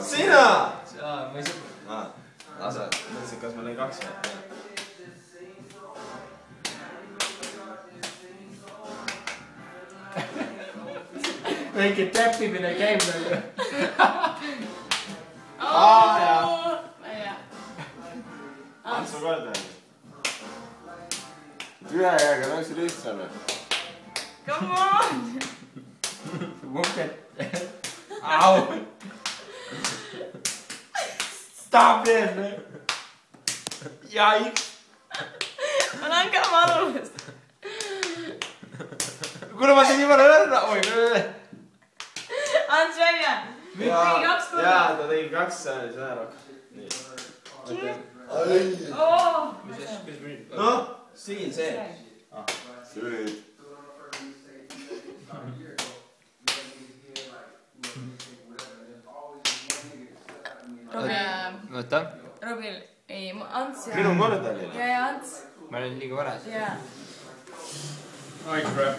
Sina! Ma ei saa. Asa, mõtlesin, kas ma lõin 2 või? Väike täppimine käib nagu. Jaa. Ants on korda. Ühe jääga nõuksi lihtsam. Come on! Vuket. Au! Stop it! Jaiks! Ma lähen ka valust. Kuule ma siin jumala õrna! Oi! Ants välja! Tegi 2 korda. Jaa, ta tegi 2 sääli, see ära. Nii. Noh, siin see. See. Võta. Robil, ei, Ants ja... Minu korda oli. Ja Ants. Ma olen liiga varas. Jaa. Oi, crap.